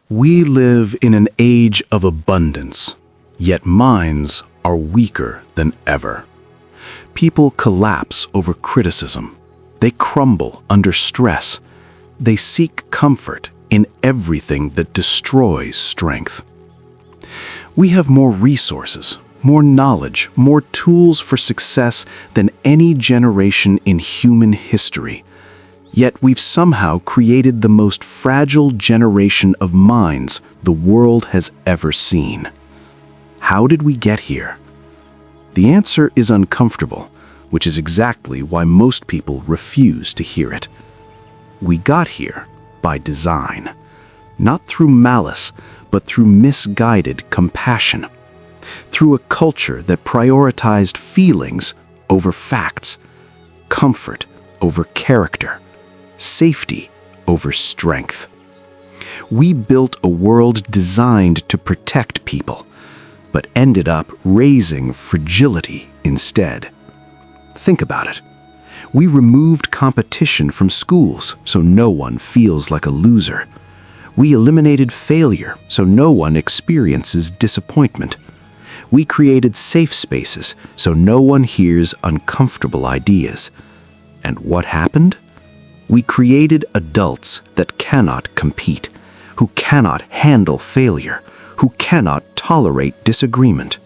We live in an age of abundance, yet minds are weaker than ever. People collapse over criticism. They crumble under stress. They seek comfort in everything that destroys strength. We have more resources, more knowledge, more tools for success than any generation in human history. Yet we've somehow created the most fragile generation of minds the world has ever seen. How did we get here? The answer is uncomfortable, which is exactly why most people refuse to hear it. We got here by design, not through malice, but through misguided compassion, through a culture that prioritized feelings over facts, comfort over character, safety over strength. We built a world designed to protect people, but ended up raising fragility instead. Think about it. We removed competition from schools so no one feels like a loser. We eliminated failure so no one experiences disappointment. We created safe spaces so no one hears uncomfortable ideas. And what happened? We created adults that cannot compete, who cannot handle failure, who cannot tolerate disagreement.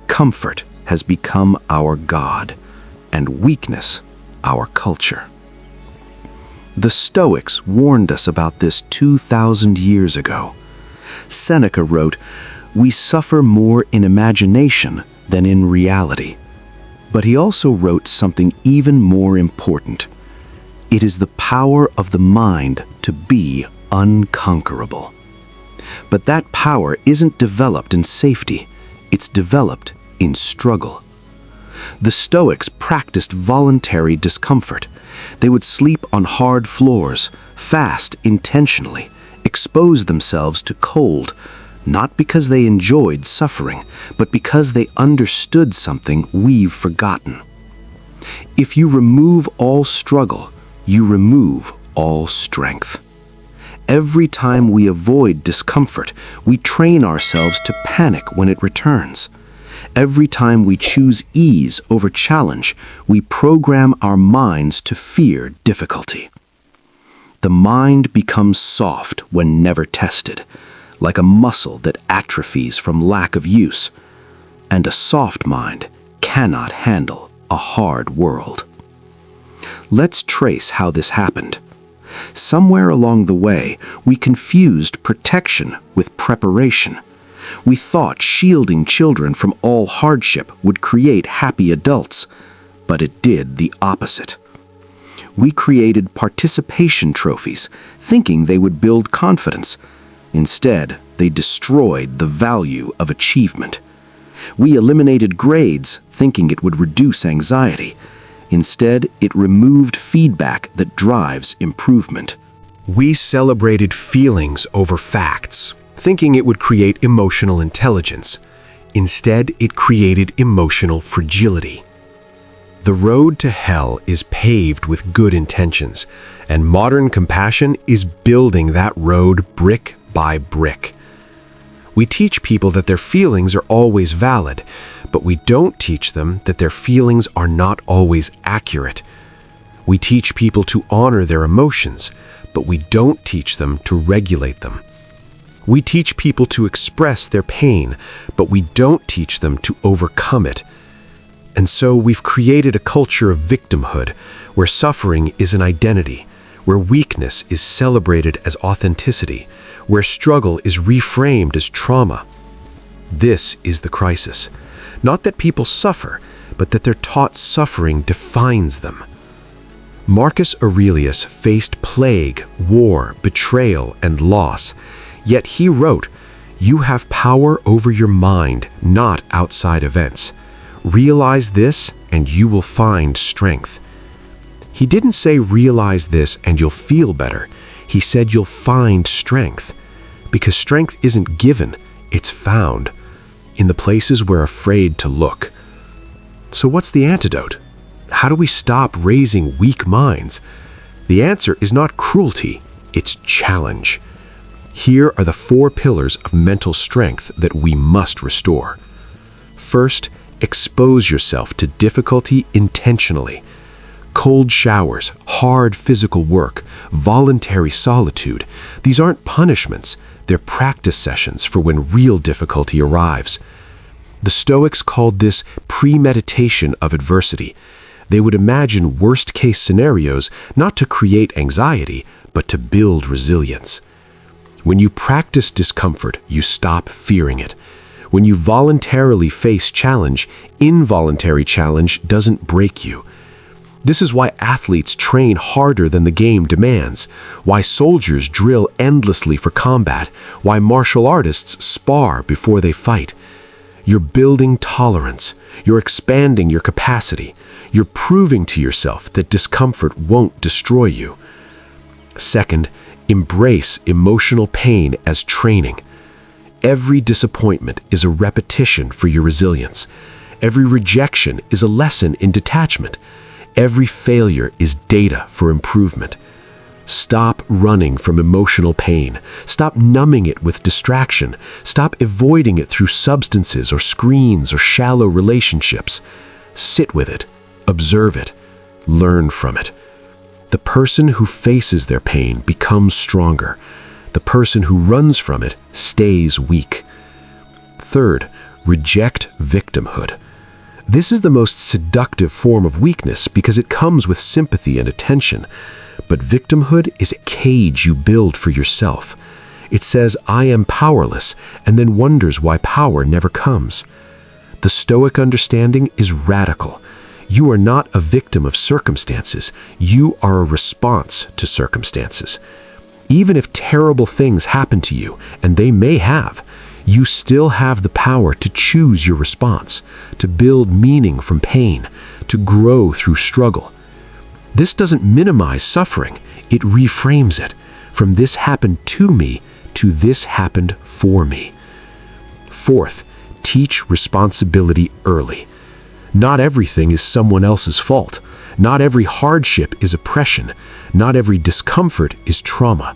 Comfort has become our God, and weakness our culture. The Stoics warned us about this 2,000 years ago. Seneca wrote, "We suffer more in imagination than in reality." But he also wrote something even more important. It is the power of the mind to be unconquerable. But that power isn't developed in safety, it's developed in struggle. The Stoics practiced voluntary discomfort. They would sleep on hard floors, fast intentionally, expose themselves to cold, not because they enjoyed suffering, but because they understood something we've forgotten. If you remove all struggle, you remove all strength. Every time we avoid discomfort, we train ourselves to panic when it returns. Every time we choose ease over challenge, we program our minds to fear difficulty. The mind becomes soft when never tested, like a muscle that atrophies from lack of use. And a soft mind cannot handle a hard world. Let's trace how this happened. Somewhere along the way, we confused protection with preparation. We thought shielding children from all hardship would create happy adults, but it did the opposite. We created participation trophies, thinking they would build confidence. Instead, they destroyed the value of achievement. We eliminated grades, thinking it would reduce anxiety. Instead, it removed feedback that drives improvement. We celebrated feelings over facts, thinking it would create emotional intelligence. Instead, it created emotional fragility. The road to hell is paved with good intentions, and modern compassion is building that road brick by brick. We teach people that their feelings are always valid, but we don't teach them that their feelings are not always accurate. We teach people to honor their emotions, but we don't teach them to regulate them. We teach people to express their pain, but we don't teach them to overcome it. And so we've created a culture of victimhood, where suffering is an identity, where weakness is celebrated as authenticity, where struggle is reframed as trauma. This is the crisis. Not that people suffer, but that they're taught suffering defines them. Marcus Aurelius faced plague, war, betrayal, and loss. Yet he wrote, "You have power over your mind, not outside events. Realize this, and you will find strength." He didn't say realize this and you'll feel better. He said you'll find strength. Because strength isn't given, it's found, in the places we're afraid to look. So what's the antidote? How do we stop raising weak minds? The answer is not cruelty, it's challenge. Here are the 4 pillars of mental strength that we must restore. First, expose yourself to difficulty intentionally. Cold showers, hard physical work, voluntary solitude, these aren't punishments, they're practice sessions for when real difficulty arrives. The Stoics called this premeditation of adversity. They would imagine worst-case scenarios not to create anxiety, but to build resilience. When you practice discomfort, you stop fearing it. When you voluntarily face challenge, involuntary challenge doesn't break you. This is why athletes train harder than the game demands, why soldiers drill endlessly for combat, why martial artists spar before they fight. You're building tolerance. You're expanding your capacity. You're proving to yourself that discomfort won't destroy you. Second, embrace emotional pain as training. Every disappointment is a repetition for your resilience. Every rejection is a lesson in detachment. Every failure is data for improvement. Stop running from emotional pain. Stop numbing it with distraction. Stop avoiding it through substances or screens or shallow relationships. Sit with it. Observe it. Learn from it. The person who faces their pain becomes stronger. The person who runs from it stays weak. Third, reject victimhood. This is the most seductive form of weakness because it comes with sympathy and attention. But victimhood is a cage you build for yourself. It says, "I am powerless," and then wonders why power never comes. The Stoic understanding is radical. You are not a victim of circumstances. You are a response to circumstances. Even if terrible things happen to you, and they may have, you still have the power to choose your response, to build meaning from pain, to grow through struggle. This doesn't minimize suffering, it reframes it. From "this happened to me" to "this happened for me." Fourth, teach responsibility early. Not everything is someone else's fault. Not every hardship is oppression. Not every discomfort is trauma.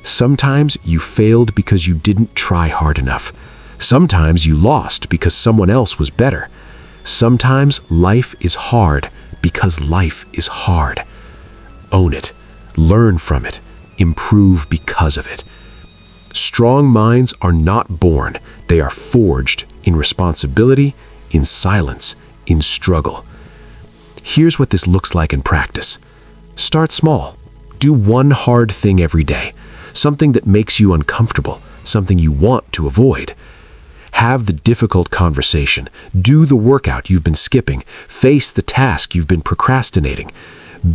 Sometimes you failed because you didn't try hard enough. Sometimes you lost because someone else was better. Sometimes life is hard because life is hard. Own it. Learn from it. Improve because of it. Strong minds are not born. They are forged in responsibility, in silence, in struggle. Here's what this looks like in practice. Start small. Do one hard thing every day. Something that makes you uncomfortable. Something you want to avoid. Have the difficult conversation. Do the workout you've been skipping. Face the task you've been procrastinating.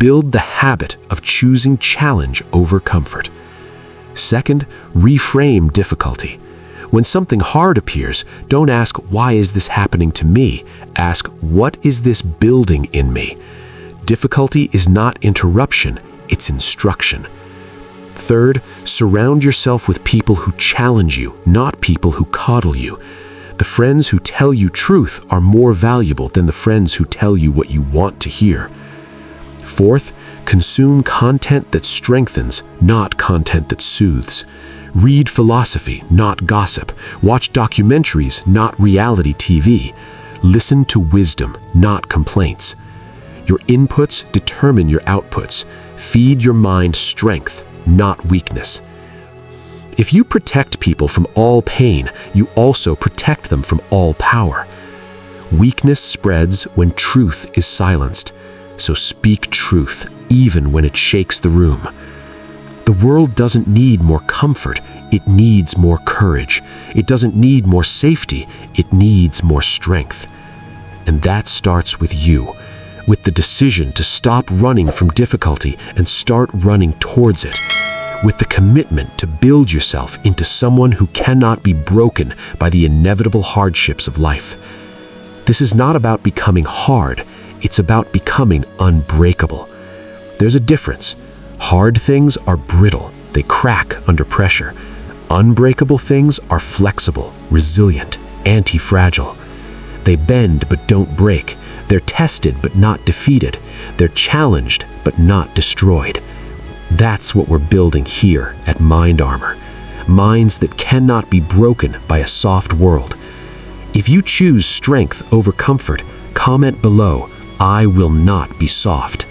Build the habit of choosing challenge over comfort. Second, reframe difficulty. When something hard appears, don't ask, "Why is this happening to me?" Ask, "What is this building in me?" Difficulty is not interruption, it's instruction. Third, surround yourself with people who challenge you, not people who coddle you. The friends who tell you truth are more valuable than the friends who tell you what you want to hear. Fourth, consume content that strengthens, not content that soothes. Read philosophy, not gossip. Watch documentaries, not reality TV. Listen to wisdom, not complaints. Your inputs determine your outputs. Feed your mind strength, not weakness. If you protect people from all pain, you also protect them from all power. Weakness spreads when truth is silenced. So speak truth, even when it shakes the room. The world doesn't need more comfort, it needs more courage. It doesn't need more safety, it needs more strength. And that starts with you, with the decision to stop running from difficulty and start running towards it, with the commitment to build yourself into someone who cannot be broken by the inevitable hardships of life. This is not about becoming hard, it's about becoming unbreakable. There's a difference. Hard things are brittle, they crack under pressure. Unbreakable things are flexible, resilient, anti-fragile. They bend but don't break. They're tested but not defeated. They're challenged but not destroyed. That's what we're building here at Mind Armor. minds that cannot be broken by a soft world. If you choose strength over comfort, comment below, "I will not be soft."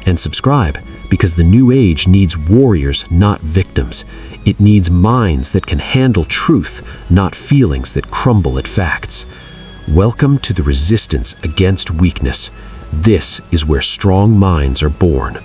And subscribe, because the new age needs warriors, not victims. It needs minds that can handle truth, not feelings that crumble at facts. Welcome to the resistance against weakness. This is where strong minds are born.